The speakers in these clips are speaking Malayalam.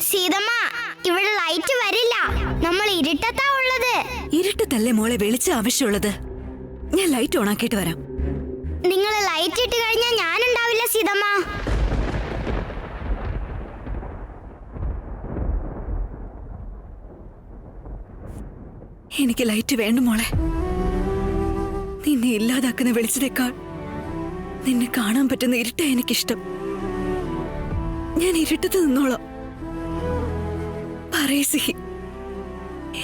സീതമ്മ, ഇവിടെ ലൈറ്റ് വരില്ല. നമ്മൾ ഇരുട്ടത്താ ഉള്ളത്. ഇരുട്ടത്തല്ലേ മോളെ വെളിച്ചം ആവശ്യമുള്ളത്. ഞാൻ ലൈറ്റ് ഓൺ ആക്കിയിട്ട് വരാം. നിങ്ങൾ ലൈറ്റ് ഇട്ട് കഴിഞ്ഞാൽ ഞാനുണ്ടാവില്ല സീതമ്മ. എനിക്ക് ലൈറ്റ് വേണ്ട മോളെ. നിന്നെ ഇല്ലാതാക്കുന്ന വെളിച്ചത്തേക്കാൾ നിന്നെ കാണാൻ പറ്റുന്ന ഇരുട്ടാ എനിക്കിഷ്ടം. ഞാൻ ഇരുട്ടത്ത് നിന്നോളാം. പറയ് സിഹി,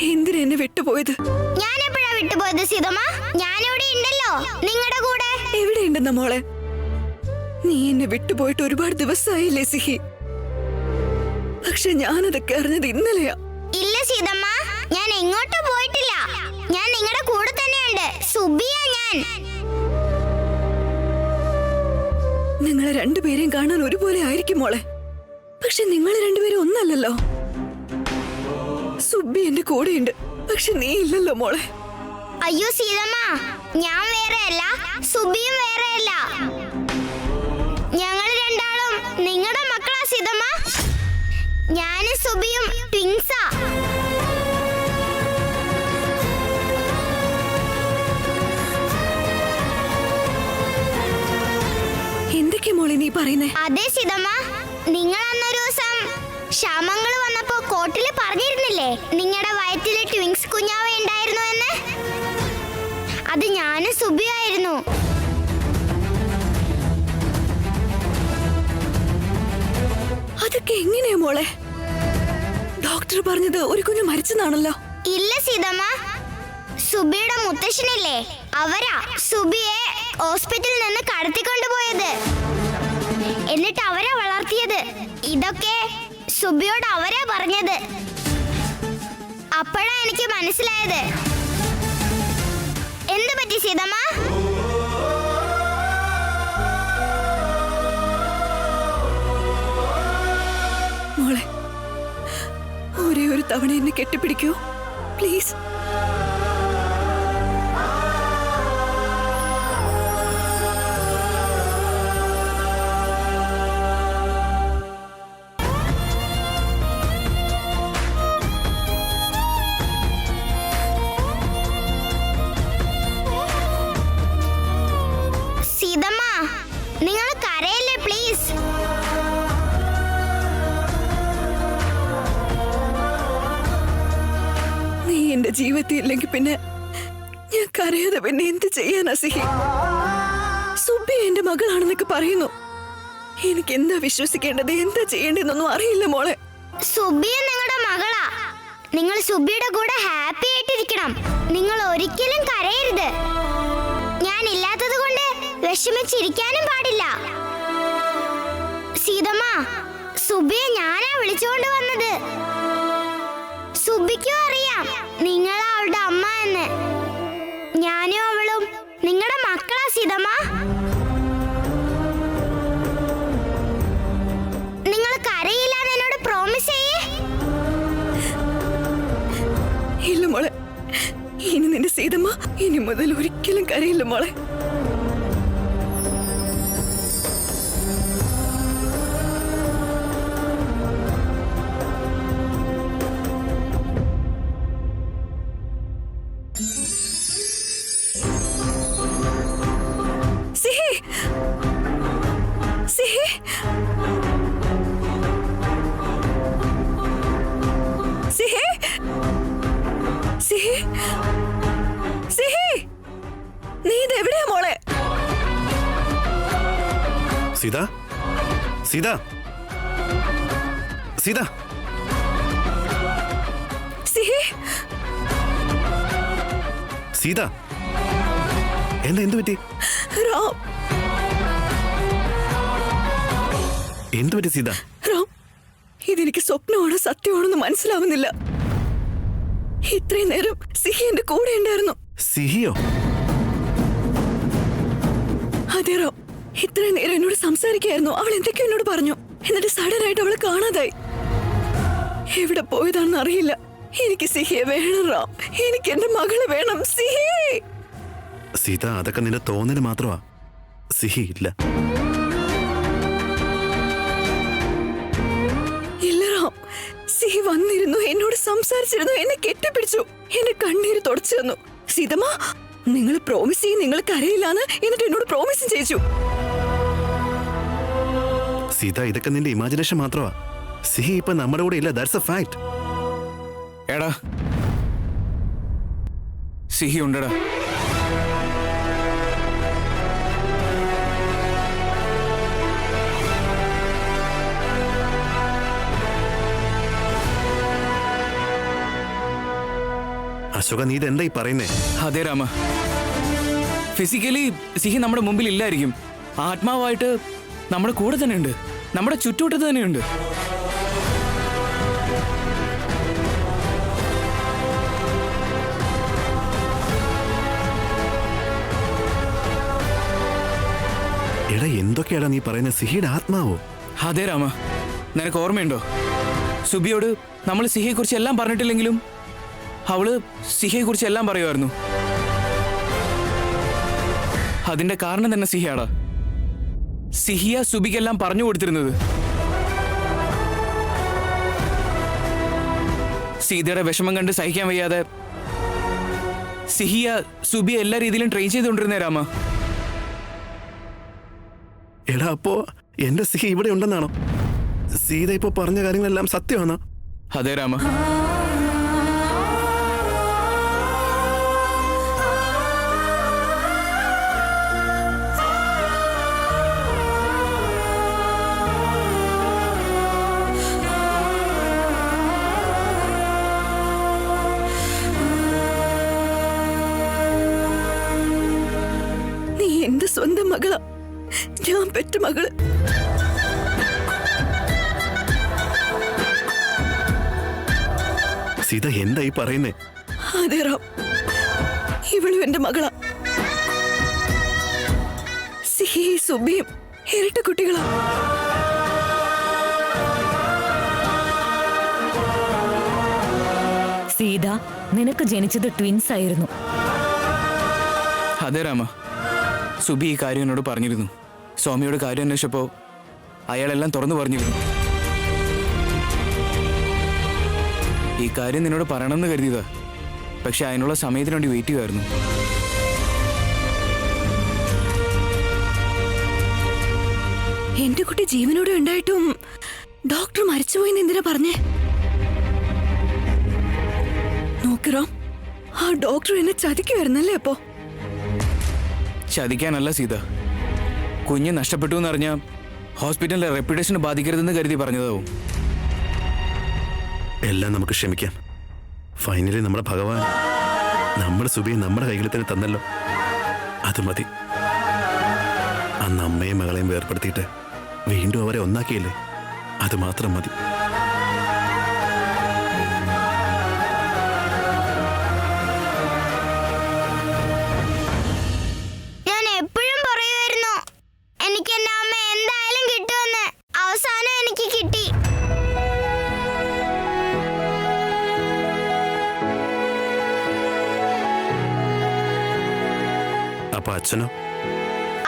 എന്തിനാ എന്നെ വിട്ടുപോയത്? ഞാൻ എപ്പോഴാ വിട്ടുപോയത് സീതമ്മ? ഞാനിവിടെ ഉണ്ടല്ലോ, നിങ്ങളുടെ കൂടെ. എവിടെയുണ്ടെന്ന മോളെ? നീ എന്നെ വിട്ടുപോയിട്ട് ഒരുപാട് ദിവസമായില്ലേ സിഹി? പക്ഷെ ഞാനതൊക്കെ അറിഞ്ഞത് ഇന്നലെയാ. ഇല്ല സീതമ്മ, ഞാൻ എങ്ങോട്ടും പോയിട്ടില്ല. ഞാൻ നിങ്ങളുടെ കൂടെ തന്നെയുണ്ട്. സുബിയാ ഞാൻ. നിങ്ങളെ രണ്ടുപേരെയും കാണാൻ ഒരുപോലെ ആയിരിക്കും മോളെ. പക്ഷെ നിങ്ങൾ രണ്ടുപേരും ഒന്നല്ലല്ലോ. സുബി എന്റെ കൂടെയുണ്ട്, പക്ഷെ നീ ഇല്ലല്ലോ മോളെ. അയ്യോ സീതമ്മ, ഞാൻ വേറെയല്ല, സുബിയും വേറെയല്ല. ഞങ്ങൾ രണ്ടാളും നിങ്ങളുടെ മക്കളാ സീതമ്മ. ഞാനും സുബിയും ട്വിൻസാ. എന്തൊക്കെയാ മോളെ നീ പറയുന്നേ? അതെ സീതമ്മ, നിങ്ങൾ അന്നൊരു ദിവസം ക്ഷാമങ്ങൾ വന്നപ്പോ കോട്ടില് പറഞ്ഞിരുന്നില്ലേ നിങ്ങളുടെ വയറ്റില് ട്വിൻസ് കുഞ്ഞാവ ഉണ്ടായിരുന്നു എന്ന്? അത് ഞാനും സുബിയായിരുന്നു. അതൊക്കെ എങ്ങനെയാ മോളെ? ഡോക്ടർ പറഞ്ഞത് ഒരു കുഞ്ഞ് മരിച്ചെന്നാണല്ലോ. ഇല്ല സീതമ്മ, സുബിയുടെ മുത്തശ്ശനില്ലേ, അവരാ സുബിയെ ഹോസ്പിറ്റലിൽ നിന്ന് കടത്തിക്കൊണ്ടുപോയത്. എന്നിട്ട് അവരാ വളർത്തിയത്. ഇതൊക്കെ സുബിയോട് അവരാ പറഞ്ഞത്. അപ്പോഴാ എനിക്ക് മനസ്സിലായത്. എന്ത് പറ്റി സീതമ്മ? മോളെ, ഒരേ ഒരു തവണ എന്നെ കെട്ടിപ്പിടിക്കൂ പ്ലീസ്. സീതമ്മ, നിങ്ങൾ കരയല്ലേ പ്ലീസ്. നീ എന്റെ ജീവിതത്തിൽ ഇല്ലെങ്കിൽ പിന്നെ ഞാൻ കരയാതെ പിന്നെ എന്ത് ചെയ്യാനാ സിഹി? സുബി എന്റെ മകളാണെന്നൊക്കെ പറയുന്നു. എനിക്ക് എന്താ വിശ്വസിക്കേണ്ടത്, എന്താ ചെയ്യേണ്ടതെന്നൊന്നും അറിയില്ല മോളെ. സുബിയ നിങ്ങളുടെ മകളാ. നിങ്ങൾ സുബിയുടെ കൂടെ ഹാപ്പി ആയിട്ടിരിക്കണം. നിങ്ങൾ ഒരിക്കലും കരയരുത്. ഞാൻ ഇല്ലാത്തത് കൊണ്ട് വിഷമിച്ചിരിക്കാനും പാടില്ല. സീതമ്മ, സുബിയെ ഞാനാ വിളിച്ചുകൊണ്ട് വന്നത്. സുബിക്കും അറിയാം നിങ്ങൾ അവളുടെ അമ്മ എന്ന്. ഞാനും അവളും നിങ്ങളുടെ മക്കളാ സീതമ്മ. നിങ്ങൾ കരയില്ലാന്ന് എന്നോട് പ്രോമിസ് ചെയ്യേ. ഇല്ല മോളെ, ഇനി നിന്റെ സീതമ്മ ഇനി മുതൽ ഒരിക്കലും കരയില്ല മോളെ. സിഹി, സിഹി, സിഹി, സിഹി, സിഹി, നീ ഇതെവിടെയാ മോളെ? സീത, സീത, സീത, സിഹി, സീത, എന്താ എന്തു പറ്റി? റാം, എന്തു പറ്റി സീത? റാം, ഇതെനിക്ക് സ്വപ്നമാണോ സത്യമാണെന്ന് മനസ്സിലാവുന്നില്ല. ഇത്രയും നേരം സിഹി എന്റെ കൂടെ ഉണ്ടായിരുന്നു. സിഹിയോ? അതെ റാം, ഇത്രയും നേരം എന്നോട് സംസാരിക്കായിരുന്നു. അവൾ എന്തൊക്കെയോ എന്നോട് പറഞ്ഞു. എന്നിട്ട് സഡൻ ആയിട്ട് അവളെ കാണാതായി. എവിടെ പോയതാണെന്ന് അറിയില്ല. എനിക്ക് സിഹിയെ വേണം റാം, എനിക്ക് എന്റെ മകളെ വേണം. സിഹി! സീത, അതൊക്കെ നിന്റെ തോന്നല് മാത്രമാ. സിഹി ഇല്ല. ഇല്ല റാം, വന്നിരുന്നു, എന്നോട് സംസാരിച്ചിരുന്നു, എന്നെ കെട്ടിപ്പിടിച്ചു, എന്റെ കണ്ണീര് തുടച്ചു തന്നു. സീതമ്മ, നിങ്ങൾ പ്രോമിസ് ചെയ്യും നിങ്ങൾ കരയില്ലാന്ന്, എന്നിട്ട് എന്നോട് പ്രോമിസും ചെയ്യിച്ചു. സീത, ഇതൊക്കെ നിന്റെ ഇമാജിനേഷൻ മാത്രമാ. സിഹി ഇപ്പൊ നമ്മുടെ കൂടെ ഇല്ല. That's A fact. എടാ, സിഹി ഉണ്ടടാ. അശോക, നീ ഇതെന്താ ഈ പറയുന്നേ? അതെ രാമ, ഫിസിക്കലി സിഹി നമ്മുടെ മുമ്പിൽ ഇല്ലായിരിക്കും, ആത്മാവായിട്ട് നമ്മുടെ കൂടെ തന്നെയുണ്ട്, നമ്മുടെ ചുറ്റുവട്ടത്ത് തന്നെയുണ്ട്. എടാ, എന്തൊക്കെയാടാ നീ പറയുന്നത്? സിഹിയുടെ ആത്മാവോ? അതെ രാമ, നിനക്ക് ഓർമ്മയുണ്ടോ, സുബിയോട് നമ്മൾ സിഹിയെ കുറിച്ച് എല്ലാം പറഞ്ഞിട്ടില്ലെങ്കിലും അവള് സിഹിയെ കുറിച്ച് എല്ലാം പറയുമായിരുന്നു. അതിന്റെ കാരണം തന്നെ സിഹിയാടാ. സിഹിയ സുബിക്കെല്ലാം പറഞ്ഞു കൊടുത്തിരുന്നത്. സീതയുടെ വിഷമം കണ്ട് സഹിക്കാൻ വയ്യാതെ സിഹിയ സുബിയെ എല്ലാ രീതിയിലും ട്രെയിൻ ചെയ്തുകൊണ്ടിരുന്നേ രാമ. എടാ, അപ്പോ എന്റെ സിഹി ഇവിടെ ഉണ്ടെന്നാണോ? സീത ഇപ്പോ പറഞ്ഞ കാര്യങ്ങളെല്ലാം സത്യമാണോ? അതെ രാമ. നീ എന്റെ സ്വന്തം മകളാ, ഞാൻ പെറ്റ മകള്. സീത, എന്താ ഈ പറയുന്നേ? അതെ റാം, ഇവളും എന്റെ മകളാ. സിഹി സുബിയും ഇരട്ട കുട്ടികളാ. സീത, നിനക്ക് ജനിച്ചത് ട്വിൻസ് ആയിരുന്നു. അതെ രാമ, സുബി ഈ കാര്യം എന്നോട് പറഞ്ഞിരുന്നു. സ്വാമിയോട് കാര്യം അന്വേഷിച്ചപ്പോ അയാളെല്ലാം തുറന്നു പറഞ്ഞിരുന്നു. ഈ കാര്യം നിന്നോട് പറയണമെന്ന് കരുതിയതാ, പക്ഷെ അതിനുള്ള സമയത്തിന് വേണ്ടി വെയിറ്റ് ചെയ്യുമായിരുന്നു. എന്റെ കുട്ടി ജീവനോടെ ഉണ്ടായിട്ടും ഡോക്ടർ മരിച്ചുപോയിന്ന് എന്തിനാ പറഞ്ഞേ? നോക്കിറോ, ആ ഡോക്ടർ എന്നെ ചതിക്കുമായിരുന്നല്ലേ അപ്പോ? ചതിക്കാനല്ല സീത, കുഞ്ഞ് നഷ്ടപ്പെട്ടു എന്നറിഞ്ഞാൽ ഹോസ്പിറ്റലിലെ റെപ്യൂട്ടേഷന് ബാധിക്കരുതെന്ന് കരുതി പറഞ്ഞതാവും. എല്ലാം നമുക്ക് ക്ഷമിക്കാം. ഫൈനലി നമ്മുടെ ഭഗവാൻ നമ്മുടെ സുബിയെ നമ്മുടെ കൈകളിൽ തന്നെ തന്നല്ലോ. അത് മതി. അന്ന് അമ്മയും മകളെയും വേർപ്പെടുത്തിയിട്ട് വീണ്ടും അവരെ ഒന്നാക്കിയില്ലേ, അത് മാത്രം മതി. ഞാൻ എപ്പോഴും പറയുമായിരുന്നു എനിക്ക് എന്റെ അമ്മ എന്തായാലും കിട്ടുമെന്ന്. അവസാനം എനിക്ക് കിട്ടി. അപ്പൊ അച്ഛനോ?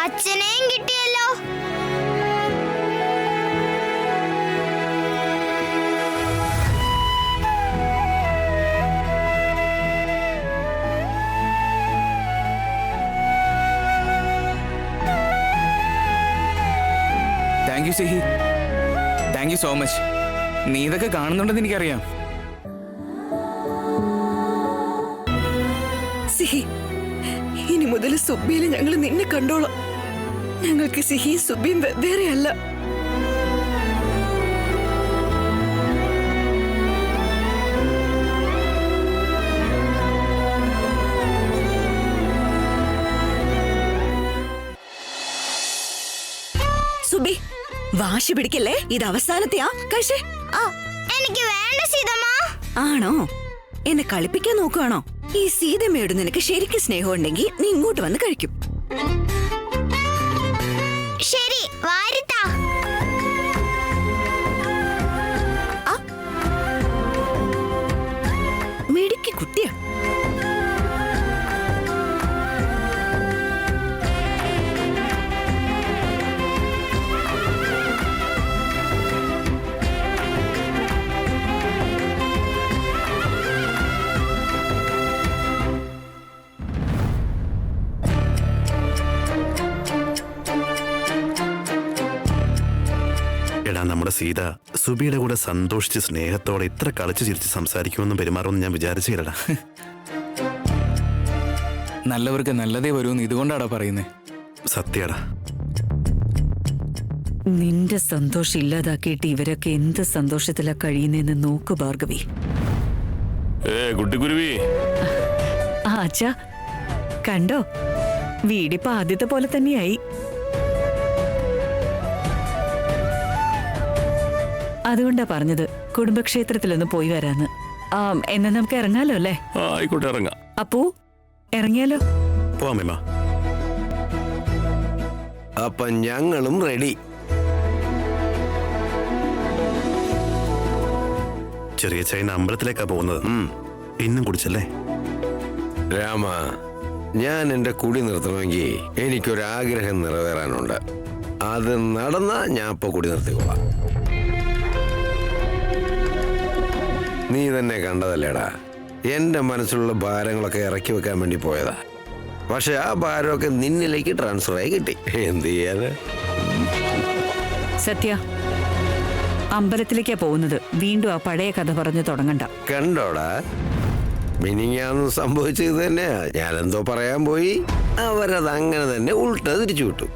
അച്ഛനെയും കിട്ടിയല്ലോ. താങ്ക് യു സിഹി, താങ്ക് യു സോ മച്ച്. നീ ഇതൊക്കെ കാണുന്നുണ്ടെന്ന് എനിക്കറിയാം. സിഹി, ഇനി മുതൽ സുബിയിൽ ഞങ്ങൾ നിന്നെ കണ്ടോളാം. ഞങ്ങൾക്ക് സിഹി സുബിയും വേറെയല്ല. സുബി, വാശി പിടിക്കല്ലേ, ഇത് അവസാനത്തെയാ. കഴിച്ചേ. എനിക്ക് വേണ്ട സീതമ്മ. ആണോ? എന്നെ കളിപ്പിക്കാൻ നോക്കുകയാണോ? ഈ സീതമ്മയോട് നിനക്ക് ശരിക്കും സ്നേഹം ഉണ്ടെങ്കിൽ നീ ഇങ്ങോട്ട് വന്ന് കഴിക്കും. ശരി, വാരിത്താ. മിടുക്കി കുട്ടിയാ. സീത സുബിയുടെ കൂടെ സന്തോഷിച്ച് സ്നേഹത്തോടെ ഇത്ര കളിച്ചു ചിരിച്ച് സംസാരിക്കുമെന്നും പെരുമാറുമെന്ന് ഞാൻ വിചാരിച്ചില്ലടാ. നല്ലവർക്ക് നല്ലതേ വരുമെന്ന് ഇതുകൊണ്ടാടാ പറയുന്നേ. സത്യടാ. നിന്റെ സന്തോഷം ഇല്ലാതാക്കിയിട്ട് ഇവരൊക്കെ എന്ത് സന്തോഷത്തിലാ കഴിയുന്നെന്ന് നോക്കു ഭാർഗവി. കുട്ടിക്കുരുവി. അച്ഛാ കണ്ടോ, വീടിപ്പോ ആദ്യത്തെ പോലെ തന്നെയായി. അതുകൊണ്ടാ പറഞ്ഞത് കുടുംബക്ഷേത്രത്തിലൊന്ന് പോയി വരാന്ന്. എന്നാ നമുക്ക് ഇറങ്ങാലോ അല്ലേ? ആയിക്കോട്ടെ, ഇറങ്ങാം. അപ്പോ ഇറങ്ങിയാലോ? പോവാമേമ്മ. അപ്പൊ ഞങ്ങളും റെഡി. ചെറിയ ചൈന അമ്പലത്തിലേക്കാ പോകുന്നത്. ഇന്നും കുടിച്ചല്ലേ രാമ? ഞാൻ എന്റെ കുടി നിർത്തണമെങ്കിൽ എനിക്കൊരാഗ്രഹം നിറവേറാനുണ്ട്. അത് നടന്നാ ഞാൻ ഇപ്പൊ കുടി നിർത്തിക്കോളാം. നീ തന്നെ കണ്ടതല്ലേടാ, എന്റെ മനസ്സിലുള്ള ഭാരങ്ങളൊക്കെ ഇറക്കി വെക്കാൻ വേണ്ടി പോയതാ. പക്ഷെ ആ ഭാരമൊക്കെ നിന്നിലേക്ക് ട്രാൻസ്ഫർ ആയി കിട്ടി. എന്ത് ചെയ്യാന്? സത്യ, അമ്പലത്തിലേക്കാ പോകുന്നത്. വീണ്ടും ആ പഴയ കഥ പറഞ്ഞു തുടങ്ങണ്ട. കണ്ടോടാ, മിനിങ്ങാന്ന് സംഭവിച്ചത് തന്നെയാ. ഞാനെന്തോ പറയാൻ പോയി, അവരത് അങ്ങനെ തന്നെ ഉൾട്ട തിരിച്ചു വിട്ടു.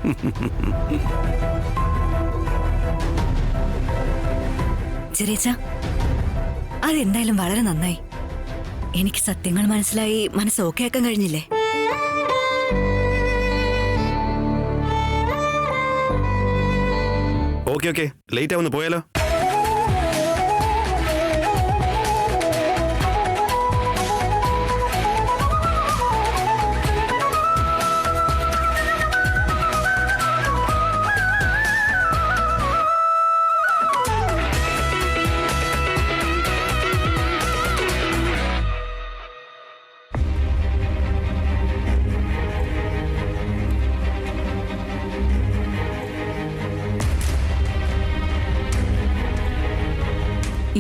ചെറിയച്ച, അതെന്തായാലും വളരെ നന്നായി. എനിക്ക് സത്യങ്ങൾ മനസ്സിലായി, മനസ്സ് ഓക്കെ ആക്കാൻ കഴിഞ്ഞില്ലേ? ഓക്കെ ലേറ്റ് ആവുന്നു, പോയാലോ?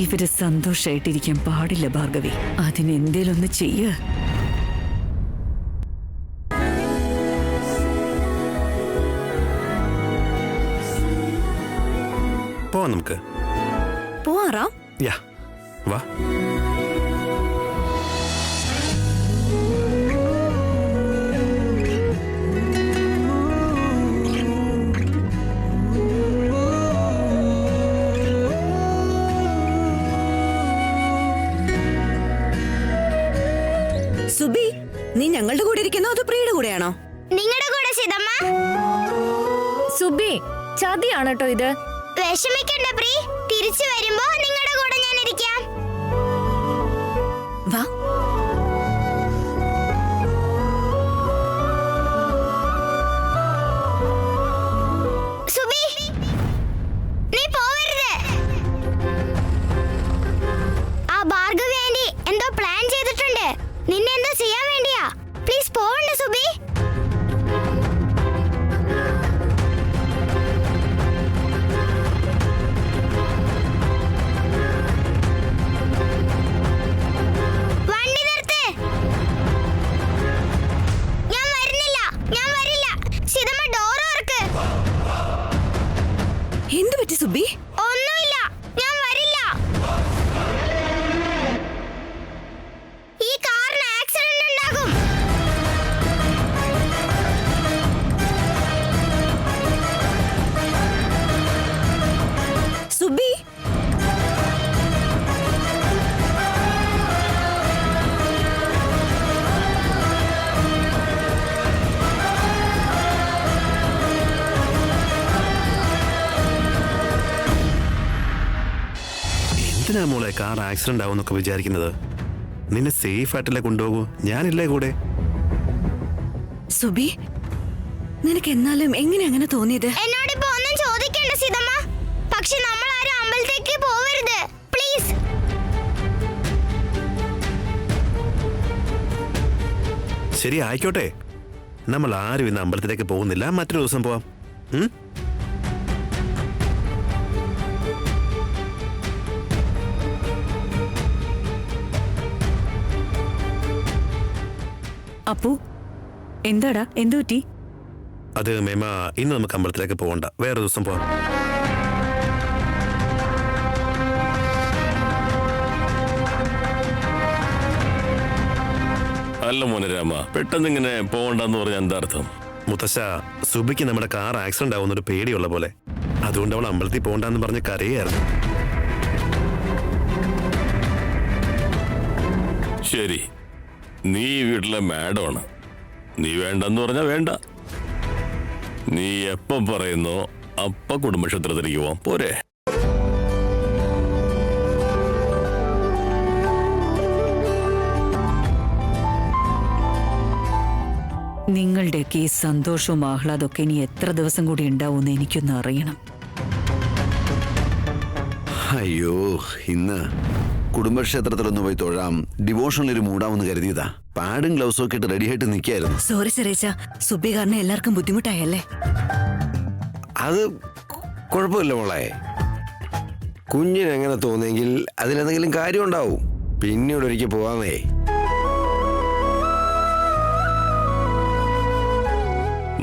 ഇവര് സന്തോഷായിട്ടിരിക്കാൻ പാടില്ല ഭാർഗവി. അതിനെന്തേലൊന്ന് ചെയ്യ. പോവാം നമുക്ക്. പോവാറാം. യാ, വാ. സുബി, നീ ഞങ്ങളുടെ കൂടെ ഇരിക്കുന്നോ അതോ പ്രിയയുടെ കൂടെയാണോ? നിങ്ങളുടെ കൂടെ സീതമ്മ. സുബി, ചതിയാണ് കേട്ടോ ഇത്. വിഷമിക്കണ്ട പ്രീ, തിരിച്ചു വരുമ്പോ നിങ്ങളുടെ കൂടെ ഞാൻ ഇരിക്കാം. വാ. സുബി, നീ പോവരുത്. ആ ഭാർഗവി ആന്റി എന്തോ പ്ലാൻ ചെയ്തിട്ടുണ്ട്. നിന്നെ എന്തോ ചെയ്യാൻ വേണ്ടിയാ. പ്ലീസ് പോവണ്ട സുബി. വണ്ടി നിർത്ത്. ഞാൻ വരുന്നില്ല, ഞാൻ വരില്ല. സീതമ്മ ഡോർ തുറക്ക്. എന്ത് പറ്റി സുബി? ഒന്നുമില്ല, ഞാൻ വരില്ല. ഈ കാറിന് ആക്സിഡന്റ് ഉണ്ടാകും. സുബി, എന്തിനാ മോളെ കാർ ആക്സിഡന്റ് ആവും എന്നൊക്കെ വിചാരിക്കുന്നത്? നിന്നെ സേഫ് ആയിട്ടല്ലേ കൊണ്ടുപോകൂ, ഞാനില്ലേ കൂടെ. സുബി, നിനക്ക് എന്നാലും എങ്ങനെ അങ്ങനെ തോന്നിയത്? എന്നോടിപ്പോ ഒന്നും ചോദിക്കണ്ട സീതമ്മ. പക്ഷെ നമ്മൾ ആരും അമ്പലത്തേക്ക് പോവരുത് പ്ലീസ്. ശരി, ആയിക്കോട്ടെ. നമ്മൾ ആരും ഇന്ന് അമ്പലത്തിലേക്ക് പോകുന്നില്ല, മറ്റൊരു ദിവസം പോവാം. അപ്പു, എന്താടാ, എന്തു പറ്റി? അത് മേമ, ഇന്ന് നമുക്ക് അമ്പലത്തിലേക്ക് പോകണ്ട, വേറെ ദിവസം പോവാം. അല്ല മോനെ രാമ, പെട്ടെന്ന് ഇങ്ങനെ പോകണ്ടെന്ന് പറഞ്ഞ എന്താ അർത്ഥം? മുത്തശ്ശ, സുബിക്ക് നമ്മുടെ കാർ ആക്സിഡന്റ് ആവുന്നൊരു പേടിയുള്ള പോലെ. അതുകൊണ്ട് അവൾ അമ്പലത്തിൽ പോകണ്ടെന്ന് പറഞ്ഞ് കരയായിരുന്നു. ശരി, നീ ഈ വീട്ടിലെ മാഡമാണ്. നീ വേണ്ടെന്ന് പറഞ്ഞാ വേണ്ട. നീ എപ്പം പറയുന്നോ അപ്പ കുടുംബക്ഷേത്രത്തിലേക്ക് പോവാം, പോരെ? നിങ്ങളുടെയൊക്കെ ഈ സന്തോഷവും ആഹ്ലാദമൊക്കെ ഇനി എത്ര ദിവസം കൂടി ഉണ്ടാവുമെന്ന് എനിക്കൊന്ന് അറിയണം. അയ്യോ, ഇന്ന് കുടുംബക്ഷേത്രത്തിലൊന്ന് പോയി തൊഴാം, ഡിവോഷനിലൊരു മൂടാമെന്ന് കരുതിയതാ. പാഡും ഗ്ലൗസും ഒക്കെ ഇട്ട് റെഡിയായിട്ട് നിൽക്കായിരുന്നു. സോറി ചെറിയച്ച, സുബി കാരണം എല്ലാവർക്കും ബുദ്ധിമുട്ടായല്ലേ? അത് കുഴപ്പമില്ല മോളെ. കുഞ്ഞിന് എങ്ങനെ തോന്നിയെങ്കിൽ അതിലെന്തെങ്കിലും കാര്യം ഉണ്ടാവും. പിന്നീട് ഒരിക്കൽ പോവാന്നേ.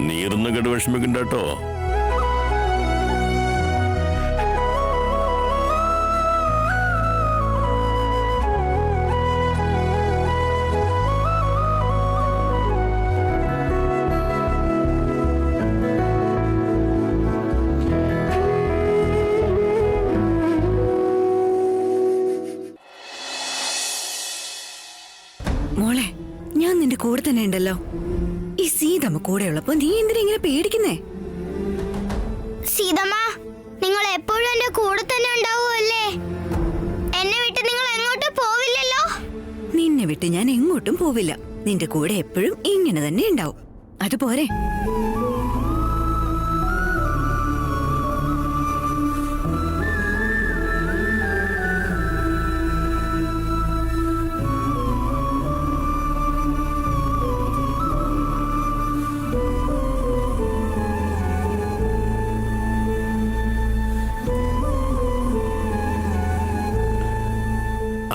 നീർന്നും കെട്ട് വിഷമിക്കണ്ട കേട്ടോ. മോളെ, ഞാൻ നിന്റെ കൂടെ തന്നെ ഉണ്ടല്ലോ. ഈ സീതമ്മ കൂടെ ഉള്ളപ്പോ നീ എന്തിനാ ഇങ്ങനെ പേടിക്കുന്നേ? സീതമ്മ, നിങ്ങൾ എപ്പോഴും എന്റെ കൂടെ തന്നെ ഉണ്ടാവുമല്ലേ? എന്നെ വിട്ട് നിങ്ങൾ എങ്ങോട്ടും പോവില്ലല്ലോ. നിന്നെ വിട്ട് ഞാൻ എങ്ങോട്ടും പോവില്ല. നിന്റെ കൂടെ എപ്പോഴും ഇങ്ങനെ തന്നെ ഉണ്ടാവും. അതുപോരെ?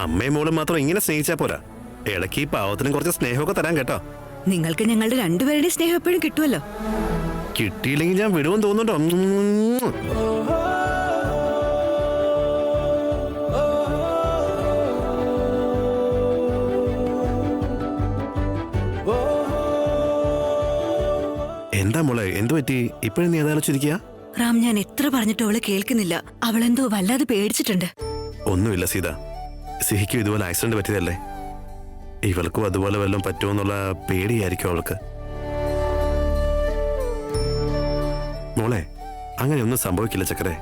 അമ്മയും മോളും മാത്രം ഇങ്ങനെ സ്നേഹിച്ചാ പോരാ. ഇടയ്ക്ക് ഈ പാവത്തിനും കുറച്ച് സ്നേഹമൊക്കെ തരാൻ കേട്ടോ. നിങ്ങൾക്ക് ഞങ്ങളുടെ രണ്ടുപേരുടെ സ്നേഹം എപ്പോഴും കിട്ടുമല്ലോ. കിട്ടിയില്ലെങ്കിൽ ഞാൻ വിടുമെന്ന് തോന്നുന്നുണ്ടോ? എന്താ മോളെ, എന്തു പറ്റി? ഇപ്പോഴും നീ ഏതാലോചിച്ചിരിക്കുക? റാം, ഞാൻ എത്ര പറഞ്ഞിട്ടും അവള് കേൾക്കുന്നില്ല. അവളെന്തോ വല്ലാതെ പേടിച്ചിട്ടുണ്ട്. ഒന്നുമില്ല സീത, സിഹിക്കും ഇതുപോലെ ആക്സിഡന്റ് പറ്റിയതല്ലേ. ഇവൾക്കും അതുപോലെ വല്ലതും പറ്റുമെന്നുള്ള പേടിയായിരിക്കും അവൾക്ക്. മോളെ, അങ്ങനെയൊന്നും സംഭവിക്കില്ല ചക്കരെ.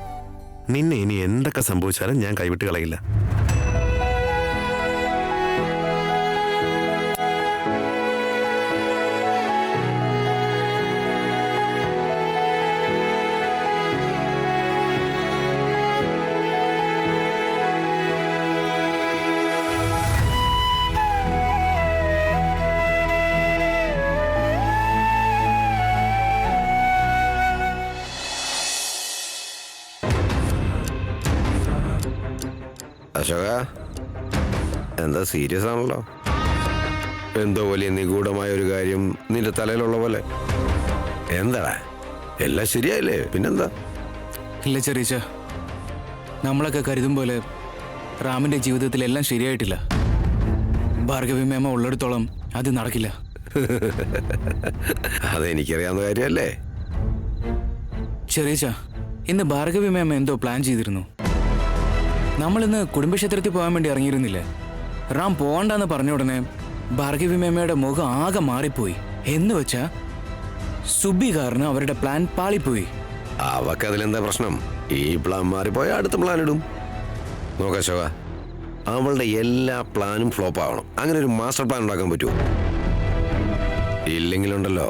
നിന്നെ ഇനി എന്തൊക്കെ സംഭവിച്ചാലും ഞാൻ കൈവിട്ട് കളയില്ല. അശോക, എന്താ സീരിയസ് ആണല്ലോ? എന്തോ വലിയ നിഗൂഢമായ ഒരു കാര്യം നിന്റെ തലയിലുള്ള പോലെ. എന്താടാ, എല്ലാം ശരിയായില്ലേ? പിന്നെന്താ? ഇല്ല ചെറിയ, നമ്മളൊക്കെ കരുതും പോലെ റാമിന്റെ ജീവിതത്തിൽ എല്ലാം ശരിയായിട്ടില്ല. ഭാർഗവി മേമ ഉള്ളിടത്തോളം അത് നടക്കില്ല. അതെനിക്കറിയാവുന്ന കാര്യമല്ലേ. ചെറിയ, ഇന്ന് ഭാർഗവി മേമ എന്തോ പ്ലാൻ ചെയ്തിരുന്നു. നമ്മളിന്ന് കുടുംബക്ഷേത്രത്തിൽ പോകാൻ വേണ്ടി ഇറങ്ങിയിരുന്നില്ലേ? റാം പോകണ്ടെന്ന് പറഞ്ഞ ഉടനെ ഭാർഗവി മേമയുടെ മുഖം ആകെ മാറിപ്പോയി. എന്ന് വെച്ചാ സുബി കാരണം അവരുടെ പ്ലാൻ പാളിപ്പോയി. അവക്ക് അതിലെന്താ പ്രശ്നം? ഈ പ്ലാൻ മാറിപ്പോയ അടുത്ത പ്ലാൻ ഇടും. നോക്ക അശോക, അവളുടെ എല്ലാ പ്ലാനും ഫ്ലോപ്പ് ആവണം. അങ്ങനെ ഒരു മാസ്റ്റർ പ്ലാൻ ഉണ്ടാക്കാൻ പറ്റുമോ? ഇല്ലെങ്കിലുണ്ടല്ലോ,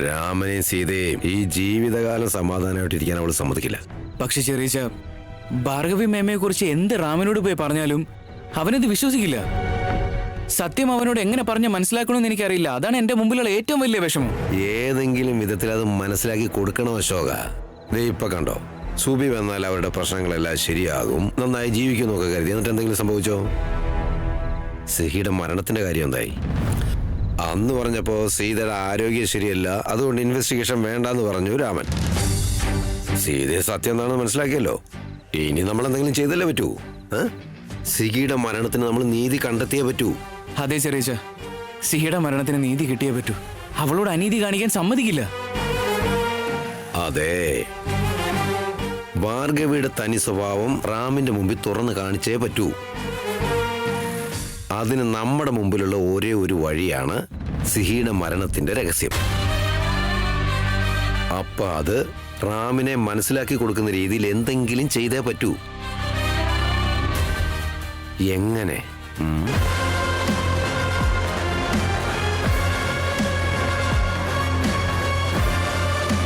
രാമനെയും സീതയെയും ഈ ജീവിതകാലം സമാധാനമായിട്ടിരിക്കാൻ അവൾ സമ്മതിക്കില്ല. പക്ഷെ ചെറിയ, ഭാർഗവി മേമയെ കുറിച്ച് എന്ത് റാമിനോട് പോയി പറഞ്ഞാലും അവനത് വിശ്വസിക്കില്ല. സത്യം അവനോട് എങ്ങനെ പറഞ്ഞ് മനസ്സിലാക്കണമെന്ന് എനിക്കറിയില്ല. അതാണ് എന്റെ മുമ്പിലുള്ള ഏറ്റവും വലിയ വിഷമം. ഏതെങ്കിലും വിധത്തിൽ അത് മനസ്സിലാക്കി കൊടുക്കണം അശോക. ദേ ഇപ്പൊ കണ്ടോ, സുബി വന്നാൽ അവരുടെ പ്രശ്നങ്ങളെല്ലാം ശരിയാകും, നന്നായി ജീവിക്കുന്നൊക്കെ കരുതി. എന്നിട്ട് എന്തെങ്കിലും സംഭവിച്ചോ? സിഹിയുടെ മരണത്തിന്റെ കാര്യം എന്തായി? അന്ന് പറഞ്ഞപ്പോ സീതയുടെ ആരോഗ്യം ശരിയല്ല, അതുകൊണ്ട് ഇൻവെസ്റ്റിഗേഷൻ വേണ്ടെന്ന് പറഞ്ഞു രാമൻ. സീതയെ സത്യം എന്താണെന്ന് മനസ്സിലാക്കിയല്ലോ. ഇനി നമ്മൾ എന്തെങ്കിലും ചെയ്തല്ലേ പറ്റൂ. സിഹിയുടെ മരണത്തിന് നമ്മൾ നീതി കണ്ടെത്തിയേ പറ്റൂ. അതെ ചെറിയ, സിഹിയുടെ മരണത്തിന് നീതി കിട്ടിയേ പറ്റൂ. അവളോട് അനീതി കാണിക്കാൻ സമ്മതിക്കില്ല. അതെ, ഭാർഗവിയുടെ തനി സ്വഭാവം റാമിന്റെ മുമ്പിൽ തുറന്നു കാണിച്ചേ പറ്റൂ. അതിന് നമ്മുടെ മുമ്പിലുള്ള ഒരേ ഒരു വഴിയാണ് സിഹിയുടെ മരണത്തിന്റെ രഹസ്യം. അപ്പൊ അത് റാമിനെ മനസ്സിലാക്കി കൊടുക്കുന്ന രീതിയിൽ എന്തെങ്കിലും ചെയ്തേ പറ്റൂ. എങ്ങനെ?